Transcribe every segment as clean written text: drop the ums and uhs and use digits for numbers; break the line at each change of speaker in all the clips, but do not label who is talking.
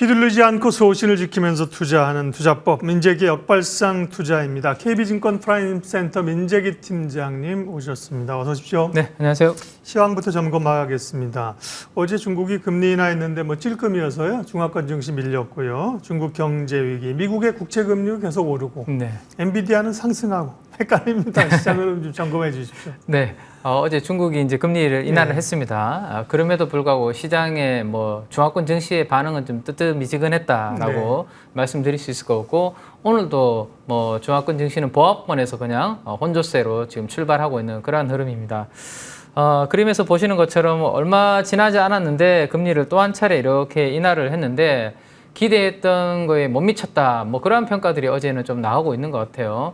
휘둘리지 않고 소신을 지키면서 투자하는 투자법, 민재기 역발상 투자입니다. KB증권 프라임센터 민재기 팀장님 오셨습니다. 어서 오십시오.
네, 안녕하세요.
시황부터 점검하겠습니다. 어제 중국이 금리 인하했는데 찔끔이어서요. 중화권 증시 밀렸고요. 중국 경제 위기, 미국의 국채 금리가 계속 오르고,
네.
엔비디아는 상승하고 헷갈립니다. 시장을 좀 점검해 주십시오.
네. 어제 중국이 이제 금리를 인하를
네.
했습니다. 그럼에도 불구하고 시장의 중화권 증시의 반응은 좀 뜨뜻미지근했다라고 말씀드릴 수 있을 것 같고, 오늘도 중화권 증시는 보합권에서 그냥 혼조세로 지금 출발하고 있는 그러한 흐름입니다. 그림에서 보시는 것처럼 얼마 지나지 않았는데 금리를 또 한 차례 이렇게 인하를 했는데 기대했던 거에 못 미쳤다. 그러한 평가들이 어제는 좀 나오고 있는 것 같아요.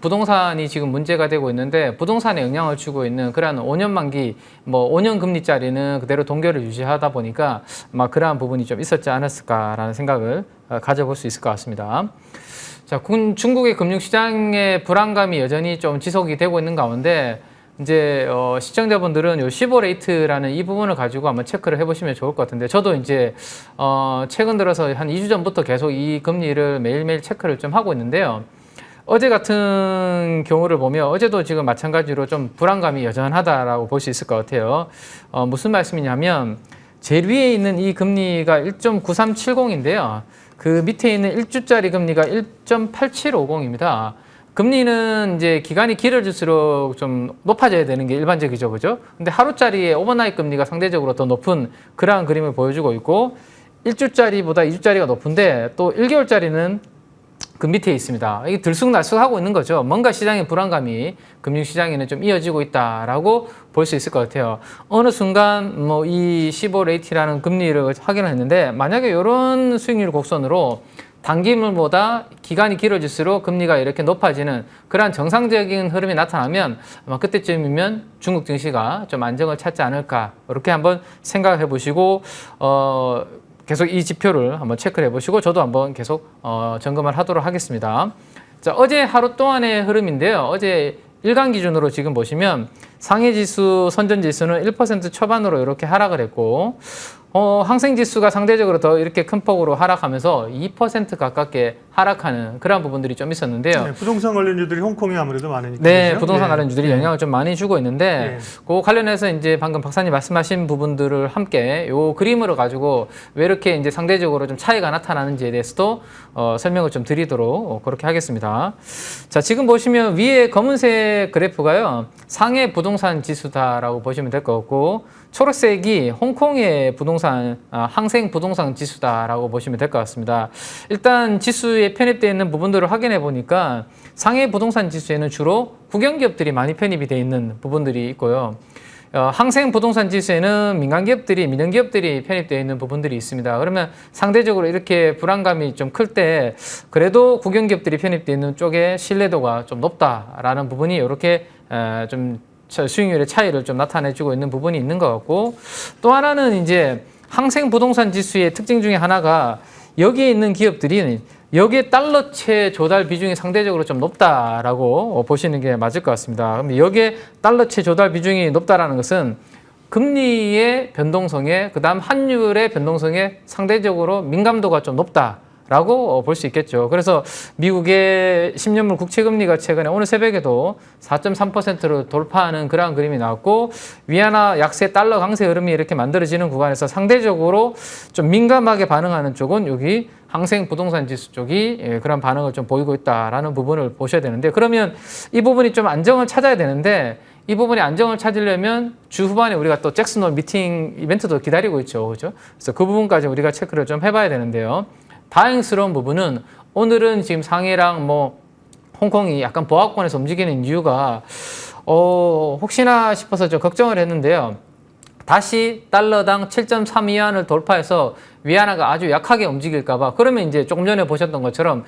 부동산이 지금 문제가 되고 있는데 부동산에 영향을 주고 있는 그러한 5년 만기, 5년 금리짜리는 그대로 동결을 유지하다 보니까 그러한 부분이 좀 있었지 않았을까라는 생각을 가져볼 수 있을 것 같습니다. 자, 중국의 금융시장의 불안감이 여전히 좀 지속이 되고 있는 가운데 이제 시청자분들은 요 15레이트라는 이 부분을 가지고 한번 체크를 해보시면 좋을 것 같은데, 저도 이제 최근 들어서 한 2주 전부터 계속 이 금리를 매일매일 체크를 좀 하고 있는데요. 어제 같은 경우를 보면 어제도 지금 마찬가지로 좀 불안감이 여전하다라고 볼 수 있을 것 같아요. 무슨 말씀이냐면 제일 위에 있는 이 금리가 1.9370인데요. 그 밑에 있는 1주짜리 금리가 1.8750입니다. 금리는 이제 기간이 길어질수록 좀 높아져야 되는 게 일반적이죠, 그죠? 근데 하루짜리의 오버나잇 금리가 상대적으로 더 높은 그러한 그림을 보여주고 있고, 1주짜리보다 2주짜리가 높은데 또 1개월짜리는 그 밑에 있습니다. 이게 들쑥날쑥하고 있는 거죠. 뭔가 시장의 불안감이 금융시장에는 좀 이어지고 있다라고 볼 수 있을 것 같아요. 어느 순간 이 15레이트라는 금리를 확인을 했는데, 만약에 이런 수익률 곡선으로 단기물보다 기간이 길어질수록 금리가 이렇게 높아지는 그러한 정상적인 흐름이 나타나면 아마 그때쯤이면 중국 증시가 좀 안정을 찾지 않을까, 이렇게 한번 생각해 보시고 계속 이 지표를 한번 체크를 해보시고 저도 한번 계속 점검을 하도록 하겠습니다. 자, 어제 하루 동안의 흐름인데요. 어제 일간 기준으로 지금 보시면 상해지수, 선전지수는 1% 초반으로 이렇게 하락을 했고, 항생지수가 상대적으로 더 이렇게 큰 폭으로 하락하면서 2% 가깝게 하락하는 그런 부분들이 좀 있었는데요.
네, 부동산 관련주들이 홍콩이 아무래도 많으니까.
네,
그렇죠?
부동산 관련주들이 영향을 좀 많이 주고 있는데, 그 관련해서 이제 방금 박사님 말씀하신 부분들을 함께 요 그림으로 가지고 왜 이렇게 이제 상대적으로 좀 차이가 나타나는지에 대해서도 설명을 좀 드리도록 그렇게 하겠습니다. 자, 지금 보시면 위에 검은색 그래프가요, 상해 부동산 지수다라고 보시면 될 것 같고, 초록색이 홍콩의 부동산, 항생 부동산 지수다라고 보시면 될 것 같습니다. 일단 지수에 편입되어 있는 부분들을 확인해 보니까 상해 부동산 지수에는 주로 국영기업들이 많이 편입이 되어 있는 부분들이 있고요. 항생 부동산 지수에는 민간기업들이, 민영기업들이 편입되어 있는 부분들이 있습니다. 그러면 상대적으로 이렇게 불안감이 좀 클 때 그래도 국영기업들이 편입되어 있는 쪽에 신뢰도가 좀 높다라는 부분이 이렇게 좀 수익률의 차이를 좀 나타내주고 있는 부분이 있는 것 같고, 또 하나는 이제 항생 부동산 지수의 특징 중에 하나가 여기에 있는 기업들이 여기에 달러채 조달 비중이 상대적으로 좀 높다라고 보시는 게 맞을 것 같습니다. 그럼 여기에 달러채 조달 비중이 높다라는 것은 금리의 변동성에, 그다음 환율의 변동성에 상대적으로 민감도가 좀 높다라고 볼 수 있겠죠. 그래서 미국의 10년물 국채금리가 최근에 오늘 새벽에도 4.3%를 돌파하는 그러한 그림이 나왔고, 위안화 약세 달러 강세 흐름이 이렇게 만들어지는 구간에서 상대적으로 좀 민감하게 반응하는 쪽은 여기 항생 부동산 지수 쪽이 그런 반응을 좀 보이고 있다라는 부분을 보셔야 되는데, 그러면 이 부분이 좀 안정을 찾아야 되는데, 이 부분이 안정을 찾으려면 주 후반에 우리가 또 잭슨홀 미팅 이벤트도 기다리고 있죠, 그죠? 그래서 그 부분까지 우리가 체크를 좀 해봐야 되는데요. 다행스러운 부분은 오늘은 지금 상해랑 홍콩이 약간 보합권에서 움직이는 이유가 혹시나 싶어서 좀 걱정을 했는데요. 다시 달러당 7.32위안을 돌파해서 위안화가 아주 약하게 움직일까봐, 그러면 이제 조금 전에 보셨던 것처럼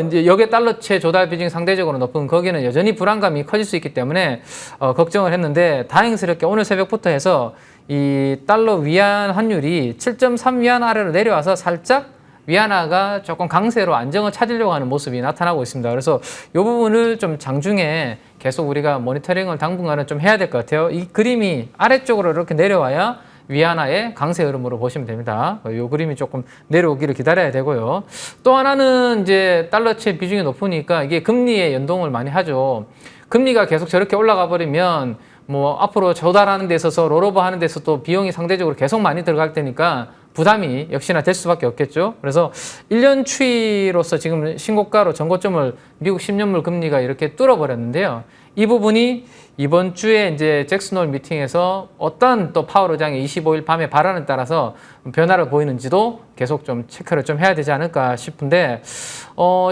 이제 여기에 달러채 조달 비중이 상대적으로 높은 거기는 여전히 불안감이 커질 수 있기 때문에 걱정을 했는데, 다행스럽게 오늘 새벽부터 해서 이 달러 위안 환율이 7.3위안 아래로 내려와서 살짝 위안화가 조금 강세로 안정을 찾으려고 하는 모습이 나타나고 있습니다. 그래서 이 부분을 좀 장중에 계속 우리가 모니터링을 당분간은 좀 해야 될 것 같아요. 이 그림이 아래쪽으로 이렇게 내려와야 위안화의 강세 흐름으로 보시면 됩니다. 이 그림이 조금 내려오기를 기다려야 되고요. 또 하나는 이제 달러채 비중이 높으니까 이게 금리에 연동을 많이 하죠. 금리가 계속 저렇게 올라가 버리면 뭐 앞으로 조달하는 데 있어서 롤오버 하는 데 있어서 또 비용이 상대적으로 계속 많이 들어갈 테니까 부담이 역시나 될 수밖에 없겠죠. 그래서 1년 추이로서 지금 신고가로 전고점을 미국 10년물 금리가 이렇게 뚫어버렸는데요. 이 부분이 이번 주에 이제 잭슨 홀 미팅에서 어떤 또 파월 의장의 25일 밤에 발언에 따라서 변화를 보이는지도 계속 좀 체크를 좀 해야 되지 않을까 싶은데,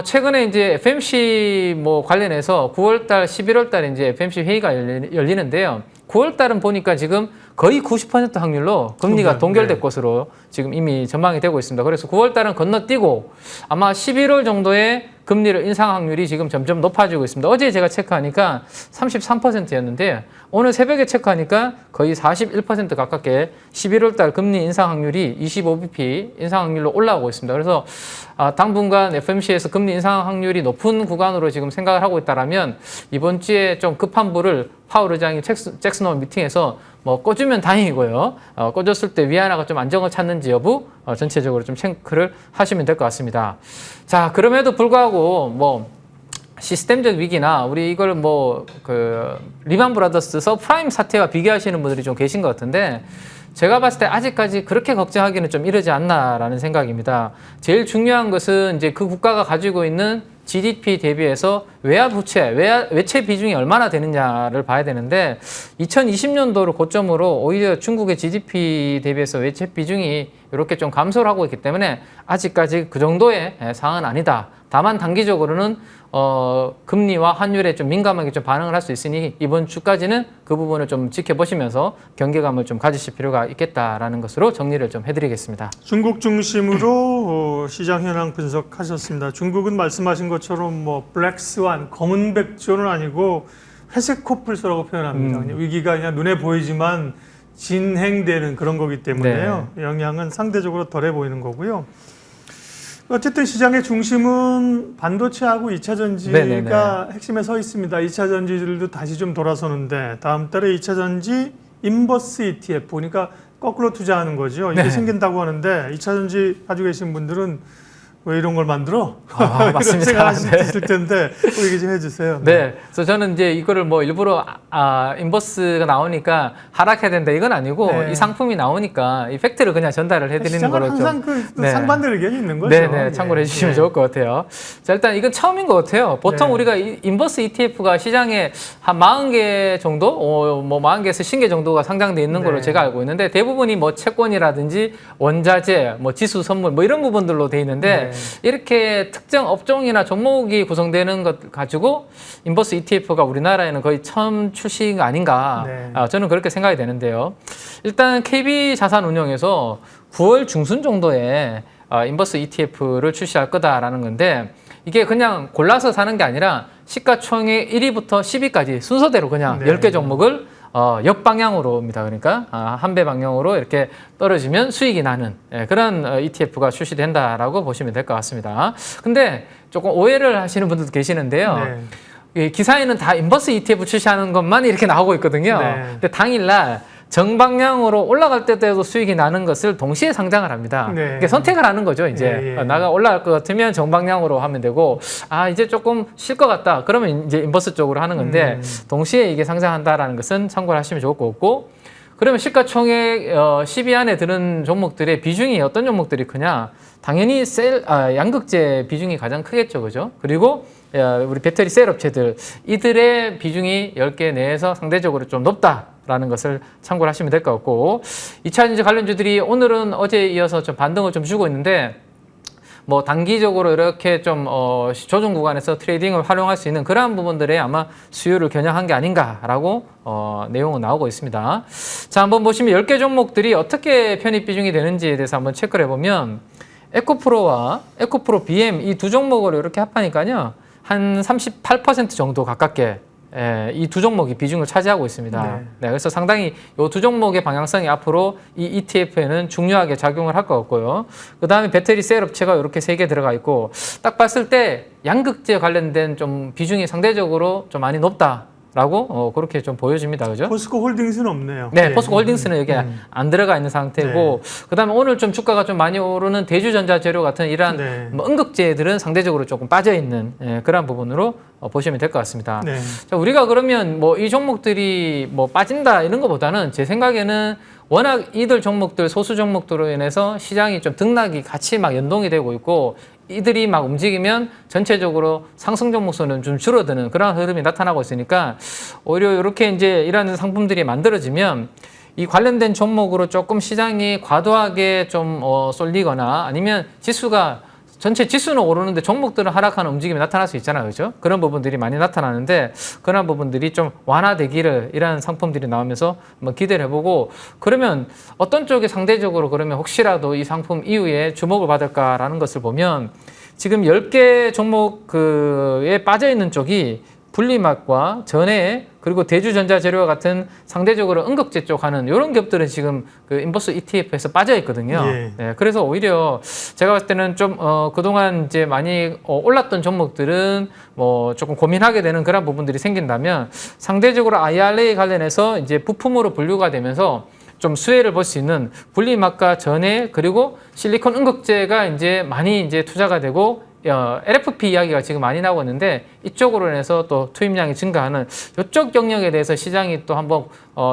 최근에 이제 FMC 뭐 관련해서 9월달, 11월달에 이제 FMC 회의가 열리는데요. 9월달은 보니까 지금 거의 90% 확률로 금리가 동결될 것으로 지금 이미 전망이 되고 있습니다. 그래서 9월달은 건너뛰고 아마 11월 정도에 금리를 인상 확률이 지금 점점 높아지고 있습니다. 어제 제가 체크하니까 33%였는데 오늘 새벽에 체크하니까 거의 41% 가깝게 11월달 금리 인상 확률이 25bp 인상 확률로 올라오고 있습니다. 그래서 당분간 FMC에서 금리 인상 확률이 높은 구간으로 지금 생각을 하고 있다라면 이번 주에 좀 급한 불을 파월 의장이 잭슨 홀 미팅에서 뭐 꺼주면 다행이고요. 꺼줬을 때 위안화가 좀 안정을 찾는지 여부 전체적으로 좀 체크를 하시면 될 것 같습니다. 자, 그럼에도 불구하고 뭐 시스템적 위기나 우리 이걸 뭐 그 리만 브라더스 서프라임 사태와 비교하시는 분들이 좀 계신 것 같은데, 제가 봤을 때 아직까지 그렇게 걱정하기는 좀 이르지 않나라는 생각입니다. 제일 중요한 것은 이제 그 국가가 가지고 있는 GDP 대비해서 외채 비중이 얼마나 되느냐를 봐야 되는데 2020년도를 고점으로 오히려 중국의 GDP 대비해서 외채 비중이 이렇게 좀 감소를 하고 있기 때문에 아직까지 그 정도의 상황은 아니다. 다만 단기적으로는 금리와 환율에 좀 민감하게 좀 반응을 할 수 있으니 이번 주까지는 그 부분을 좀 지켜보시면서 경계감을 좀 가지실 필요가 있겠다라는 것으로 정리를 좀 해드리겠습니다.
중국 중심으로 시장 현황 분석하셨습니다. 중국은 말씀하신 것처럼 뭐 블랙스완, 검은 백조는 아니고 회색 코뿔소라고 표현합니다. 그냥 위기가 그냥 눈에 보이지만 진행되는 그런 거기 때문에요. 네. 영향은 상대적으로 덜해 보이는 거고요. 어쨌든 시장의 중심은 반도체하고 2차 전지가 네네네. 핵심에 서 있습니다. 2차 전지들도 다시 좀 돌아서는데 다음 달에 2차 전지 인버스 ETF, 그러니까 거꾸로 투자하는 거죠. 이게 생긴다고 하는데 2차 전지 가지고 계신 분들은 왜 이런 걸 만들어?
맞습니다.
이런 생각하실 텐데 얘기 좀 해주세요.
네, 그래서 저는 이제 이거를 뭐 일부러 인버스가 나오니까 하락해야 된다 이건 아니고 이 상품이 나오니까 이 팩트를 그냥 전달을 해드리는 거로 좀
항상 그 상반된 의견이 있는 거죠.
네, 참고를 해주시면 좋을 것 같아요. 자, 일단 이건 처음인 것 같아요. 보통 우리가 인버스 ETF가 시장에 한 40개 정도, 뭐 40개에서 50개 정도가 상장돼 있는 걸로 제가 알고 있는데 대부분이 뭐 채권이라든지 원자재, 뭐 지수 선물 뭐 이런 부분들로 돼 있는데 이렇게 특정 업종이나 종목이 구성되는 것 가지고 인버스 ETF가 우리나라에는 거의 처음 출시가 아닌가 저는 그렇게 생각이 되는데요. 일단 KB자산운용에서 9월 중순 정도에 인버스 ETF를 출시할 거다라는 건데 이게 그냥 골라서 사는 게 아니라 시가총액 1위부터 10위까지 순서대로 그냥 10개 종목을 역방향으로입니다. 그러니까 한 배 방향으로 이렇게 떨어지면 수익이 나는 그런 ETF가 출시된다라고 보시면 될 것 같습니다. 근데 조금 오해를 하시는 분들도 계시는데요. 기사에는 다 인버스 ETF 출시하는 것만 이렇게 나오고 있거든요. 근데 당일날 정방향으로 올라갈 때도 수익이 나는 것을 동시에 상장을 합니다. 그러니까 선택을 하는 거죠. 이제 나가 올라갈 것 같으면 정방향으로 하면 되고, 이제 조금 쉴 것 같다. 그러면 이제 인버스 쪽으로 하는 건데 동시에 이게 상장한다라는 것은 참고를 하시면 좋을 것 같고, 그러면 시가총액 10위 안에 드는 종목들의 비중이 어떤 종목들이 크냐? 당연히 양극재 비중이 가장 크겠죠, 그죠? 그리고 우리 배터리 셀 업체들 이들의 비중이 10개 내에서 상대적으로 좀 높다라는 것을 참고를 하시면 될 것 같고, 2차 전지 관련주들이 오늘은 어제에 이어서 좀 반등을 좀 주고 있는데 뭐 단기적으로 이렇게 좀 조정 구간에서 트레이딩을 활용할 수 있는 그러한 부분들에 아마 수요를 겨냥한 게 아닌가라고 내용은 나오고 있습니다. 자, 한번 보시면 10개 종목들이 어떻게 편입 비중이 되는지에 대해서 한번 체크를 해보면 에코프로와 에코프로 BM 이 두 종목을 이렇게 합하니까요 한 38% 정도 가깝게 이 두 종목이 비중을 차지하고 있습니다. 그래서 상당히 이 두 종목의 방향성이 앞으로 이 ETF에는 중요하게 작용을 할 것 같고요. 그 다음에 배터리 셀 업체가 이렇게 3개 들어가 있고, 딱 봤을 때 양극재 관련된 좀 비중이 상대적으로 좀 많이 높다. 라고 그렇게 좀 보여집니다. 그죠?
포스코 홀딩스는 없네요.
네,
예.
포스코 홀딩스는 여기 안 들어가 있는 상태고, 그다음에 오늘 좀 주가가 좀 많이 오르는 대주전자재료 같은 이러한
네.
뭐 응급재들은 상대적으로 조금 빠져 있는 그런 부분으로 보시면 될 것 같습니다.
네.
자, 우리가 그러면 뭐 이 종목들이 뭐 빠진다 이런 것보다는 제 생각에는 워낙 이들 종목들 소수 종목들로 인해서 시장이 좀 등락이 같이 막 연동이 되고 있고, 이들이 막 움직이면 전체적으로 상승 종목수는 좀 줄어드는 그런 흐름이 나타나고 있으니까, 오히려 이렇게 이제 이런 상품들이 만들어지면 이 관련된 종목으로 조금 시장이 과도하게 좀 쏠리거나, 아니면 지수가 전체 지수는 오르는데 종목들은 하락하는 움직임이 나타날 수 있잖아요. 그죠? 그런 부분들이 많이 나타나는데, 그런 부분들이 좀 완화되기를 이런 상품들이 나오면서 한번 기대를 해보고, 그러면 어떤 쪽에 상대적으로 그러면 혹시라도 이 상품 이후에 주목을 받을까라는 것을 보면, 지금 10개 종목에 빠져있는 쪽이 분리막과 전해, 그리고 대주전자재료와 같은 상대적으로 응급제 쪽 하는 이런 기업들은 지금 그 인버스 ETF에서 빠져 있거든요.
예.
네, 그래서 오히려 제가 봤을 때는 좀 그동안 이제 많이 올랐던 종목들은 뭐 조금 고민하게 되는 그런 부분들이 생긴다면, 상대적으로 IRA 관련해서 이제 부품으로 분류가 되면서 좀 수혜를 볼 수 있는 분리막과 전해, 그리고 실리콘 응급제가 이제 많이 이제 투자가 되고, LFP 이야기가 지금 많이 나오고 있는데, 이쪽으로 인해서 또 투입량이 증가하는 이쪽 영역에 대해서 시장이 또 한번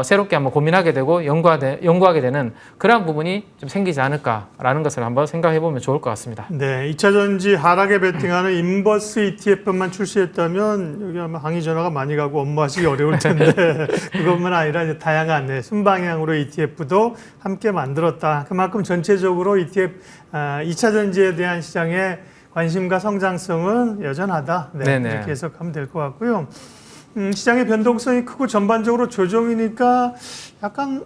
새롭게 한번 고민하게 되고 연구하게 되는 그런 부분이 좀 생기지 않을까라는 것을 한번 생각해 보면 좋을 것 같습니다.
네, 2차 전지 하락에 베팅하는 인버스 ETF만 출시했다면 여기 아마 항의 전화가 많이 가고 업무하시기 어려울 텐데 그것만 아니라 이제 다양한 순방향으로 ETF도 함께 만들었다. 그만큼 전체적으로 ETF 2차 전지에 대한 시장의 관심과 성장성은 여전하다. 네,
네네.
이렇게 해석하면 될 것 같고요. 시장의 변동성이 크고 전반적으로 조정이니까 약간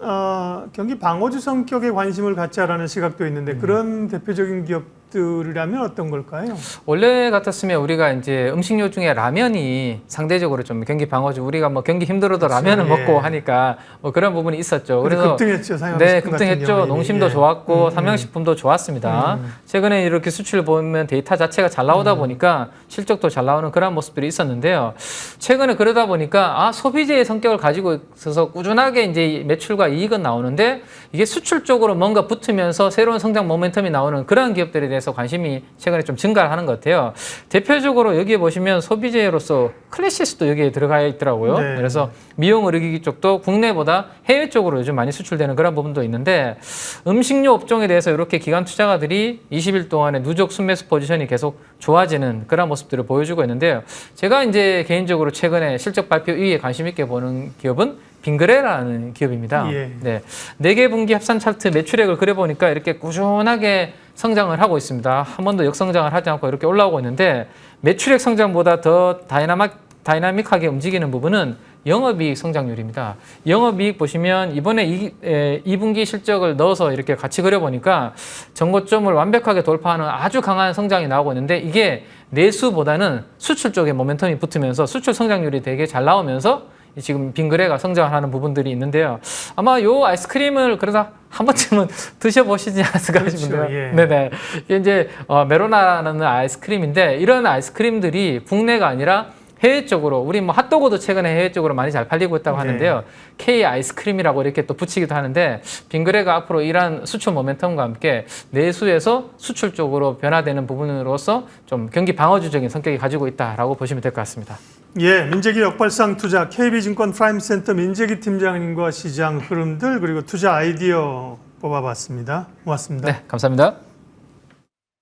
경기 방어주 성격의 관심을 갖자라는 시각도 있는데, 그런 대표적인 기업들이라면 어떤 걸까요?
원래 같았으면 우리가 이제 음식료 중에 라면이 상대적으로 좀 경기 방어주, 우리가 뭐 경기 힘들어도
그렇죠.
라면을
예.
먹고 하니까 뭐 그런 부분이 있었죠.
그래서 급등했죠.
네, 급등했죠. 농심도 좋았고 삼양식품도 좋았습니다. 최근에 이렇게 수출 보면 데이터 자체가 잘 나오다 보니까 실적도 잘 나오는 그런 모습들이 있었는데요. 최근에 그러다 보니까 소비재의 성격을 가지고 있어서 꾸준하게 이제 매출과 이익은 나오는데, 이게 수출 쪽으로 뭔가 붙으면서 새로운 성장 모멘텀이 나오는 그런 기업들에 대해서 관심이 최근에 좀 증가를 하는 것 같아요. 대표적으로 여기에 보시면 소비재로서 클래시스도 여기에 들어가 있더라고요.
네.
그래서 미용 의료기기 쪽도 국내보다 해외 쪽으로 요즘 많이 수출되는 그런 부분도 있는데, 음식료 업종에 대해서 이렇게 기관 투자가들이 20일 동안에 누적 순매수 포지션이 계속 좋아지는 그런 모습들을 보여주고 있는데요. 제가 이제 개인적으로 최근에 실적 발표 이후에 관심 있게 보는 기업은 빙그레라는 기업입니다.
예.
네, 4개 분기 합산 차트 매출액을 그려보니까 이렇게 꾸준하게 성장을 하고 있습니다. 한 번도 역성장을 하지 않고 이렇게 올라오고 있는데, 매출액 성장보다 더 다이나믹하게 움직이는 부분은 영업이익 성장률입니다. 영업이익 보시면 이번에 2분기 실적을 넣어서 이렇게 같이 그려보니까 전고점을 완벽하게 돌파하는 아주 강한 성장이 나오고 있는데, 이게 내수보다는 수출 쪽에 모멘텀이 붙으면서 수출 성장률이 되게 잘 나오면서 지금 빙그레가 성장하는 부분들이 있는데요. 아마 요 아이스크림을 그래서 한 번쯤은 드셔보시지 않았을까 싶은데요.
그렇죠, 예.
네네. 이게 이제 메로나라는 아이스크림인데, 이런 아이스크림들이 국내가 아니라 해외 쪽으로, 우리 뭐 핫도그도 최근에 해외 쪽으로 많이 잘 팔리고 있다고 하는데요. K 아이스크림이라고 이렇게 또 붙이기도 하는데, 빙그레가 앞으로 이러한 수출 모멘텀과 함께 내수에서 수출 쪽으로 변화되는 부분으로서 좀 경기 방어주적인 성격이 가지고 있다라고 보시면 될 것 같습니다.
예, 민재기 역발상 투자 KB증권 프라임센터 민재기 팀장님과 시장 흐름들, 그리고 투자 아이디어 뽑아봤습니다. 고맙습니다.
네, 감사합니다.